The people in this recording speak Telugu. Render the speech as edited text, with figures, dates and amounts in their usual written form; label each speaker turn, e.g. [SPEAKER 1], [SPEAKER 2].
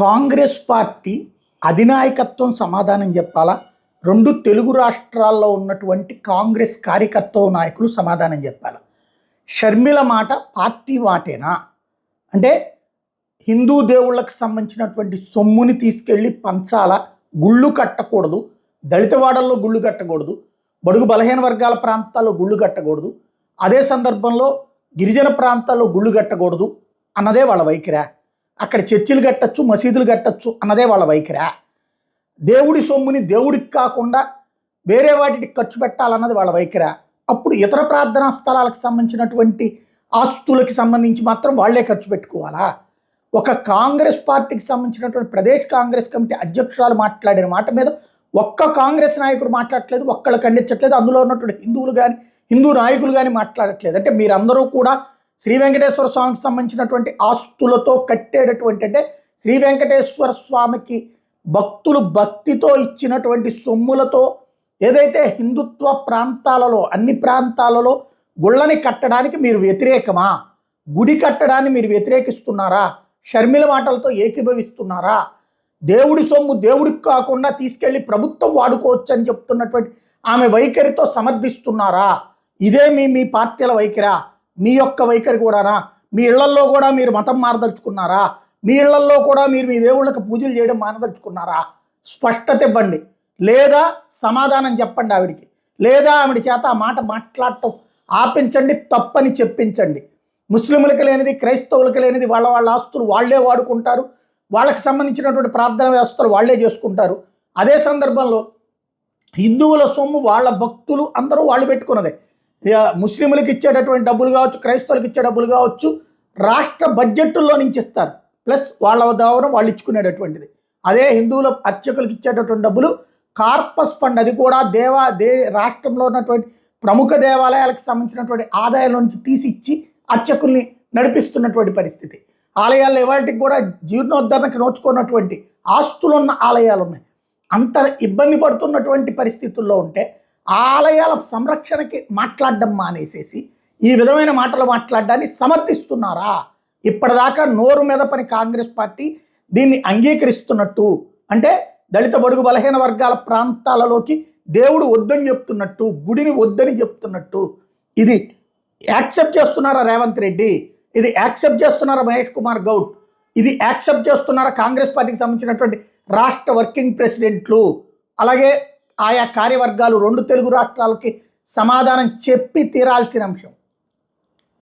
[SPEAKER 1] కాంగ్రెస్ పార్టీ అధినాయకత్వం సమాధానం చెప్పాలా? రెండు తెలుగు రాష్ట్రాల్లో ఉన్నటువంటి కాంగ్రెస్ కార్యకర్తలు నాయకులు సమాధానం చెప్పాలా? షర్మిల మాట పార్టీ మాటేనా? అంటే హిందూ దేవుళ్ళకి సంబంధించినటువంటి సొమ్ముని తీసుకెళ్ళి పంచాల, గుళ్ళు కట్టకూడదు, దళితవాడల్లో గుళ్ళు కట్టకూడదు, బడుగు బలహీన వర్గాల ప్రాంతాల్లో గుళ్ళు కట్టకూడదు, అదే సందర్భంలో గిరిజన ప్రాంతాల్లో గుళ్ళు కట్టకూడదు అన్నదే వాళ్ళ వైఖరా? అక్కడ చర్చిలు కట్టచ్చు, మసీదులు కట్టచ్చు అన్నదే వాళ్ళ వైఖరా? దేవుడి సొమ్ముని దేవుడికి కాకుండా వేరే వాటికి ఖర్చు పెట్టాలన్నది వాళ్ళ వైఖరా? అప్పుడు ఇతర ప్రార్థనా స్థలాలకు సంబంధించినటువంటి ఆస్తులకి సంబంధించి మాత్రం వాళ్లే ఖర్చు పెట్టుకోవాలా? ఒక కాంగ్రెస్ పార్టీకి సంబంధించినటువంటి ప్రదేశ్ కాంగ్రెస్ కమిటీ అధ్యక్షురాలు మాట్లాడిన మాట మీద ఒక్క కాంగ్రెస్ నాయకుడు మాట్లాడట్లేదు, ఒక్కళ్ళు ఖండించట్లేదు, అందులో ఉన్నటువంటి హిందువులు కానీ హిందూ నాయకులు కానీ మాట్లాడట్లేదు. అంటే మీరందరూ కూడా శ్రీ వెంకటేశ్వర స్వామికి సంబంధించినటువంటి ఆస్తులతో కట్టేటటువంటి, అంటే శ్రీ వెంకటేశ్వర స్వామికి భక్తులు భక్తితో ఇచ్చినటువంటి సొమ్ములతో ఏదైతే హిందుత్వ ప్రాంతాలలో అన్ని ప్రాంతాలలో గుళ్ళని కట్టడానికి మీరు వ్యతిరేకమా? గుడి కట్టడాన్ని మీరు వ్యతిరేకిస్తున్నారా? షర్మిల మాటలతో ఏకీభవిస్తున్నారా? దేవుడి సొమ్ము దేవుడికి కాకుండా తీసుకెళ్ళి ప్రభుత్వం వాడుకోవచ్చు అని చెప్తున్నటువంటి ఆమె వైఖరితో సమర్థిస్తున్నారా? ఇదే మీ పార్టీల వైఖరా? మీ యొక్క వైఖరి కూడానా? మీ ఇళ్లల్లో కూడా మీరు మతం మారదలుచుకున్నారా? మీ ఇళ్లల్లో కూడా మీరు మీ దేవుళ్ళకి పూజలు చేయడం మానదలుచుకున్నారా? స్పష్టత ఇవ్వండి, లేదా సమాధానం చెప్పండి ఆవిడికి, లేదా ఆవిడ చేత ఆ మాట మాట్లాడటం ఆపించండి, తప్పని చెప్పించండి. ముస్లింలకు లేనిది, క్రైస్తవులకు లేనిది వాళ్ళ ఆస్తులు వాళ్లే వాడుకుంటారు, వాళ్ళకి సంబంధించినటువంటి ప్రార్థన వ్యవస్థలు వాళ్లే చేసుకుంటారు. అదే సందర్భంలో హిందువుల సొమ్ము వాళ్ళ భక్తులు అందరూ వాళ్ళు పెట్టుకున్నదే. ముస్లింలకు ఇచ్చేటటువంటి డబ్బులు కావచ్చు, క్రైస్తవులకు ఇచ్చే డబ్బులు కావచ్చు, రాష్ట్ర బడ్జెట్లో నుంచి ఇస్తారు, ప్లస్ వాళ్ళ ద్వారా వాళ్ళు ఇచ్చుకునేటటువంటిది. అదే హిందువుల అర్చకులకు ఇచ్చేటటువంటి డబ్బులు కార్పస్ ఫండ్, అది కూడా రాష్ట్రంలో ఉన్నటువంటి ప్రముఖ దేవాలయాలకు సంబంధించినటువంటి ఆదాయాల నుంచి తీసి ఇచ్చి అర్చకుల్ని నడిపిస్తున్నటువంటి పరిస్థితి. ఆలయాల్లో ఇవాటికి కూడా జీర్ణోద్ధరణకు నోచుకున్నటువంటి ఆస్తులున్న ఆలయాలు ఉన్నాయి. అంత ఇబ్బంది పడుతున్నటువంటి పరిస్థితుల్లో ఉంటే ఆలయాల సంరక్షణకి మాట్లాడడం మానేసేసి ఈ విధమైన మాటలు మాట్లాడడాన్ని సమర్థిస్తున్నారా? ఇప్పటిదాకా నోరు మీద పని కాంగ్రెస్ పార్టీ దీన్ని అంగీకరిస్తున్నట్టు, అంటే దళిత బడుగు బలహీన వర్గాల ప్రాంతాలలోకి దేవుడు వద్దని చెప్తున్నట్టు, గుడిని వద్దని చెప్తున్నట్టు, ఇది యాక్సెప్ట్ చేస్తున్నారా రేవంత్ రెడ్డి? ఇది యాక్సెప్ట్ చేస్తున్నారా మహేష్ కుమార్ గౌడ్? ఇది యాక్సెప్ట్ చేస్తున్నారా కాంగ్రెస్ పార్టీకి సంబంధించినటువంటి రాష్ట్ర వర్కింగ్ ప్రెసిడెంట్లు? అలాగే ఆయా కార్యవర్గాలు రెండు తెలుగు రాష్ట్రాలకి సమాధానం చెప్పి తీరాల్సిన అంశం.